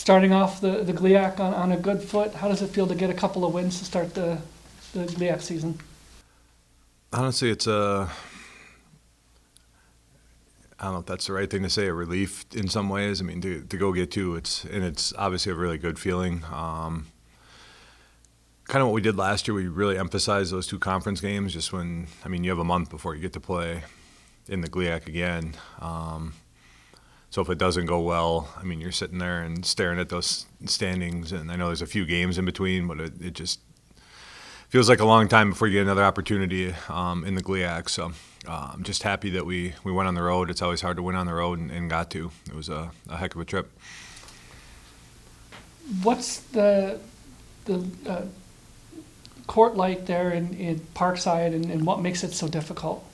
starting off the GLIAC on a good foot. How does it feel to get a couple of wins to start the GLIAC season? Honestly, it's I don't know if that's the right thing to say, a relief in some ways. I mean, to go get two, it's obviously a really good feeling. Kind of what we did last year, we really emphasized those two conference games just when, I mean, you have a month before you get to play in the GLIAC again. So if it doesn't go well, I mean, you're sitting there and staring at those standings, and I know there's a few games in between, but it just feels like a long time before you get another opportunity in the GLIAC. So I'm just happy that we went on the road. It's always hard to win on the road, and got to. It was a heck of a trip. What's the court like there in Parkside, and what makes it so difficult?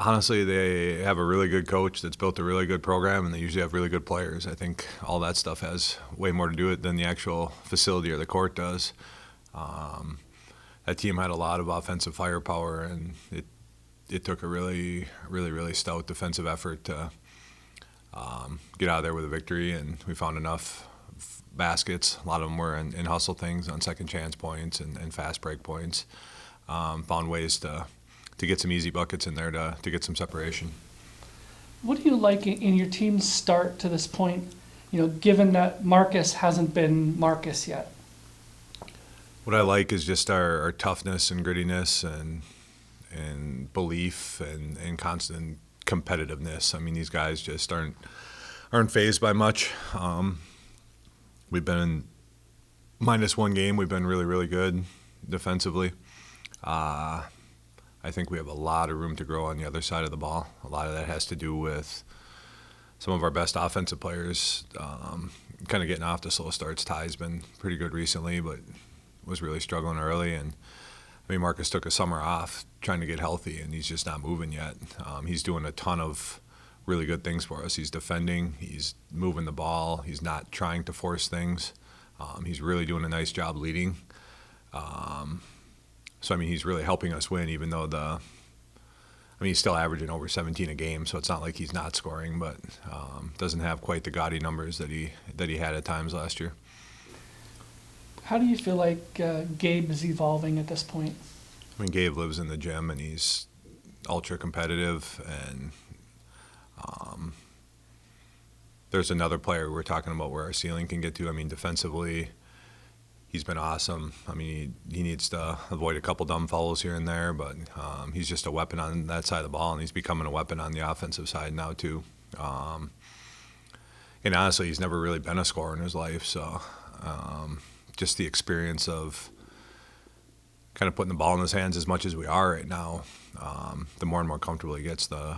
Honestly, they have a really good coach that's built a really good program, and they usually have really good players. I think all that stuff has way more to do with it than the actual facility or the court does. That team had a lot of offensive firepower, and it took a really, really, really stout defensive effort to get out of there with a victory, and we found enough baskets. A lot of them were in hustle things on second chance points and fast break points. Found ways to get some easy buckets in there to get some separation. What do you like in your team's start to this point, given that Marcus hasn't been Marcus yet? What I like is just our toughness and grittiness and belief and constant competitiveness. I mean, these guys just aren't fazed by much. We've been in -1 game. We've been really, really good defensively. I think we have a lot of room to grow on the other side of the ball. A lot of that has to do with some of our best offensive players kind of getting off the slow starts. Ty's been pretty good recently, but was really struggling early. And I mean, Marcus took a summer off trying to get healthy, and he's just not moving yet. He's doing a ton of really good things for us. He's defending, he's moving the ball, he's not trying to force things. He's really doing a nice job leading. So, I mean, he's really helping us win, even though he's still averaging over 17 a game, so it's not like he's not scoring, but doesn't have quite the gaudy numbers that he had at times last year. How do you feel like Gabe is evolving at this point? I mean, Gabe lives in the gym, and he's ultra competitive, and there's another player we're talking about where our ceiling can get to. I mean, defensively, he's been awesome. I mean, he needs to avoid a couple dumb fouls here and there, but he's just a weapon on that side of the ball, and he's becoming a weapon on the offensive side now too. And honestly, he's never really been a scorer in his life, so just the experience of kind of putting the ball in his hands as much as we are right now, the more and more comfortable he gets, the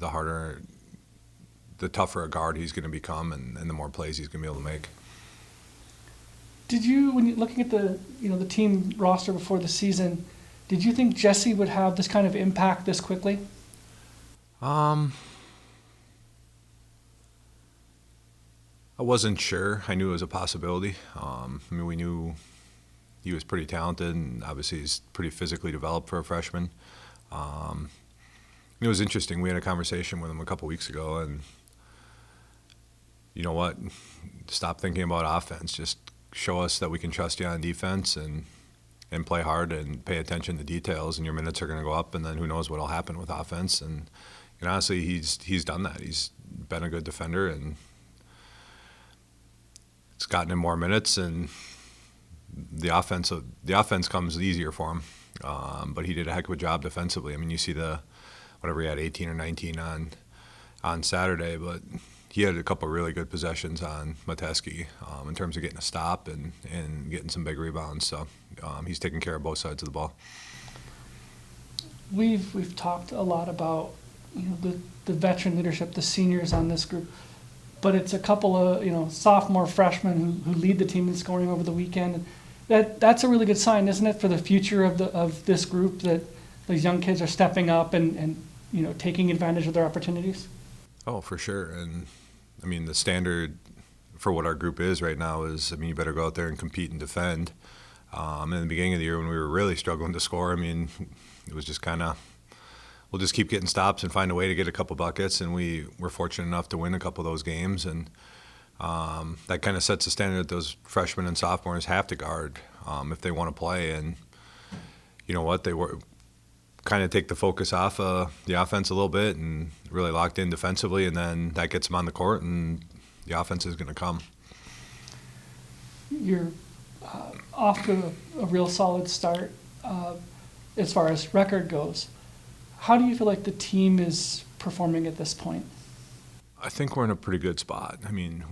harder, the tougher a guard he's going to become, and the more plays he's going to be able to make. Did you, when you're looking at the team roster before the season, did you think Jesse would have this kind of impact this quickly? I wasn't sure. I knew it was a possibility. I mean, we knew he was pretty talented, and obviously he's pretty physically developed for a freshman. It was interesting. We had a conversation with him a couple weeks ago, and you know what? Stop thinking about offense. Just show us that we can trust you on defense and play hard and pay attention to details, and your minutes are going to go up, and then who knows what will happen with offense. And honestly, he's done that. He's been a good defender, and it's gotten him more minutes, and the offense comes easier for him. But he did a heck of a job defensively. I mean, you see whatever he had, 18 or 19 on Saturday, but he had a couple of really good possessions on Mateski in terms of getting a stop and getting some big rebounds. So he's taking care of both sides of the ball. We've talked a lot about the veteran leadership, the seniors on this group, but it's a couple of sophomore freshmen who lead the team in scoring over the weekend. That's a really good sign, isn't it, for the future of this group, that these young kids are stepping up and taking advantage of their opportunities? Oh, for sure. And I mean, the standard for what our group is right now is, I mean, you better go out there and compete and defend. In the beginning of the year when we were really struggling to score, I mean, it was just kind of we'll just keep getting stops and find a way to get a couple buckets. And we were fortunate enough to win a couple of those games, and that kind of sets the standard that those freshmen and sophomores have to guard if they want to play. And you know what, they were kind of take the focus off the offense a little bit and really locked in defensively, and then that gets them on the court, and the offense is going to come. You're off to a real solid start as far as record goes. How do you feel like the team is performing at this point? I think we're in a pretty good spot. I mean,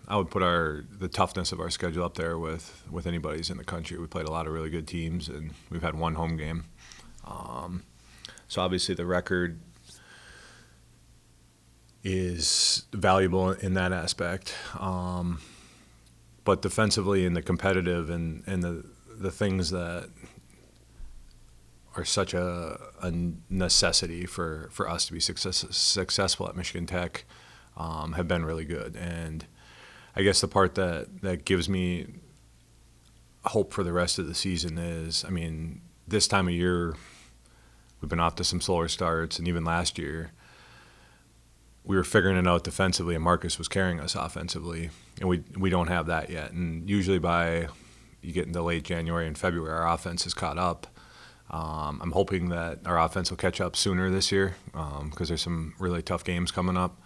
I would put the toughness of our schedule up there with anybody's in the country. We played a lot of really good teams, and we've had one home game. So obviously the record is valuable in that aspect. But defensively and the competitive and the things that are such a necessity for us to be successful at Michigan Tech have been really good. And I guess the part that gives me hope for the rest of the season is, I mean, this time of year we've been off to some slower starts, and even last year we were figuring it out defensively, and Marcus was carrying us offensively, and we don't have that yet. And usually by you get into late January and February, our offense is caught up. I'm hoping that our offense will catch up sooner this year because there's some really tough games coming up.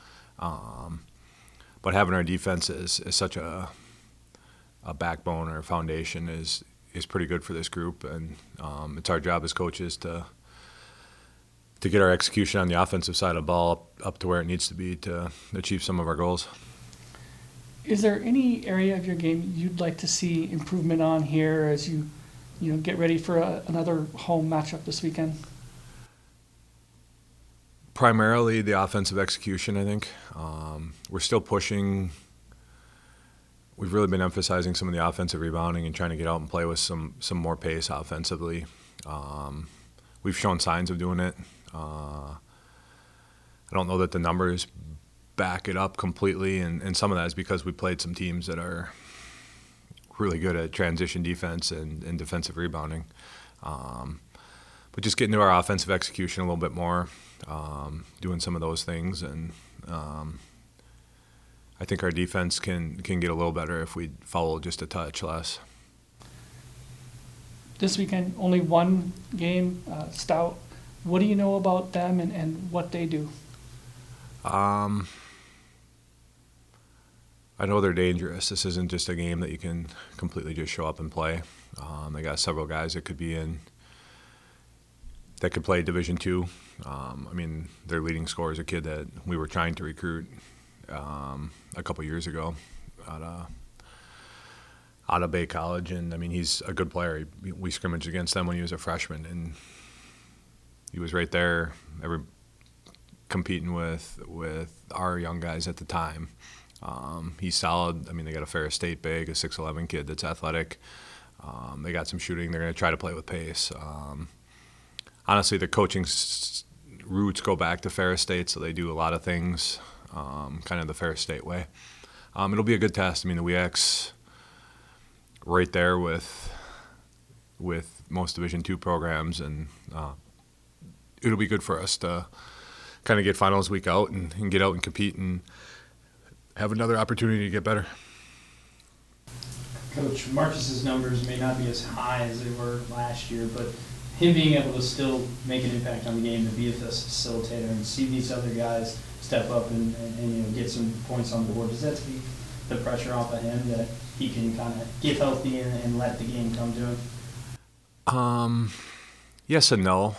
But having our defense is such a backbone or a foundation is pretty good for this group, and it's our job as coaches to get our execution on the offensive side of the ball up to where it needs to be to achieve some of our goals. Is there any area of your game you'd like to see improvement on here as you get ready for another home matchup this weekend? Primarily the offensive execution, I think. We're still pushing. We've really been emphasizing some of the offensive rebounding and trying to get out and play with some more pace offensively. We've shown signs of doing it. I don't know that the numbers back it up completely, and some of that is because we played some teams that are really good at transition defense and defensive rebounding. But just getting to our offensive execution a little bit more, doing some of those things, and I think our defense can get a little better if we foul just a touch less. This weekend, only one game, Stout. What do you know about them and what they do? I know they're dangerous. This isn't just a game that you can completely just show up and play. They got several guys that could play Division II. I mean, their leading scorer is a kid that we were trying to recruit a couple years ago out of Bay College, and I mean, he's a good player. We scrimmaged against them when he was a freshman, and he was right there, competing with our young guys at the time. He's solid. I mean, they got a Ferris State big, a 6'11" kid that's athletic. They got some shooting. They're going to try to play with pace. Honestly, the coaching roots go back to Ferris State, so they do a lot of things kind of the Ferris State way. It'll be a good test. I mean, the WEX right there with most Division II programs, and it'll be good for us to kind of get finals week out and get out and compete and have another opportunity to get better. Coach, Marcus's numbers may not be as high as they were last year, but him being able to still make an impact on the game, to be a facilitator and see these other guys step up and get some points on the board, does that take the pressure off of him that he can kind of get healthy and let the game come to him? Yes and no.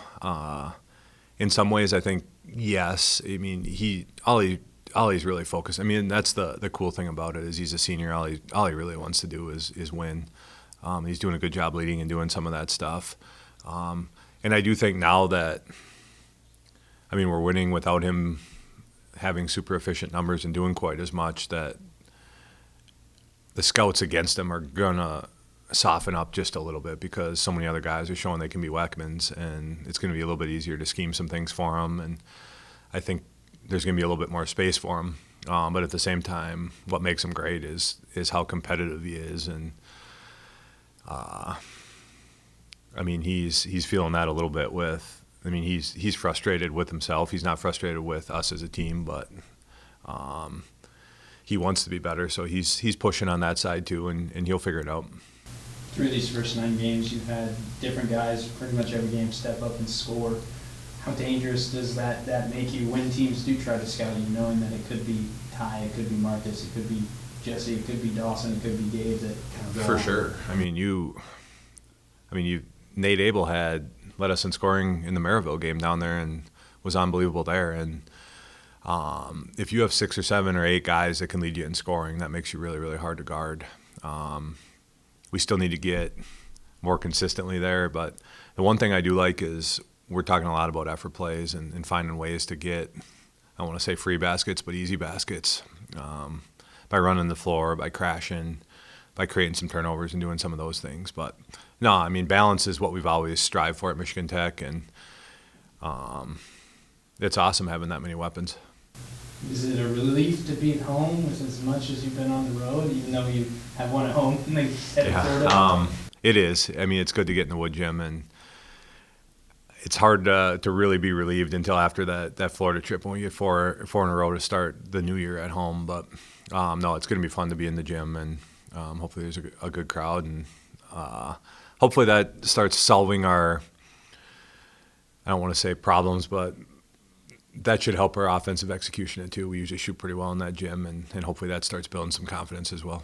In some ways, I think yes. I mean, all he's really focused. I mean, that's the cool thing about it is he's a senior. All he really wants to do is win. He's doing a good job leading and doing some of that stuff. And I do think now that, I mean, we're winning without him having super efficient numbers and doing quite as much, that the scouts against him are gonna soften up just a little bit because so many other guys are showing they can be Weckmans, and it's going to be a little bit easier to scheme some things for him. And I think there's going to be a little bit more space for him. But at the same time, what makes him great is how competitive he is. And I mean, he's feeling that a little bit with I mean, he's frustrated with himself. He's not frustrated with us as a team, but he wants to be better. So he's pushing on that side too, and he'll figure it out. Through these first 9 games, you've had different guys pretty much every game step up and score. How dangerous does that make you when teams do try to scout you, knowing that it could be Ty, it could be Marcus, it could be Jesse, it could be Dawson, it could be Gabe that kind of go For on? sure. Nate Abel led us in scoring in the Maryville game down there and was unbelievable there. And if you have 6 or 7 or 8 guys that can lead you in scoring, that makes you really, really hard to guard. We still need to get more consistently there, but the one thing I do like is we're talking a lot about effort plays and finding ways to get, I don't want to say free baskets, but easy baskets by running the floor, by crashing, by creating some turnovers and doing some of those things. But no, I mean, balance is what we've always strived for at Michigan Tech, and it's awesome having that many weapons. Is it a relief to be at home with as much as you've been on the road, even though you have one at home and then head to Florida? It is. I mean, it's good to get in the wood gym, and it's hard to really be relieved until after that Florida trip when we get four in a row to start the new year at home. But no, it's going to be fun to be in the gym, and hopefully there's a good crowd, and hopefully that starts solving our, I don't want to say problems, but that should help our offensive execution too. We usually shoot pretty well in that gym, and hopefully that starts building some confidence as well.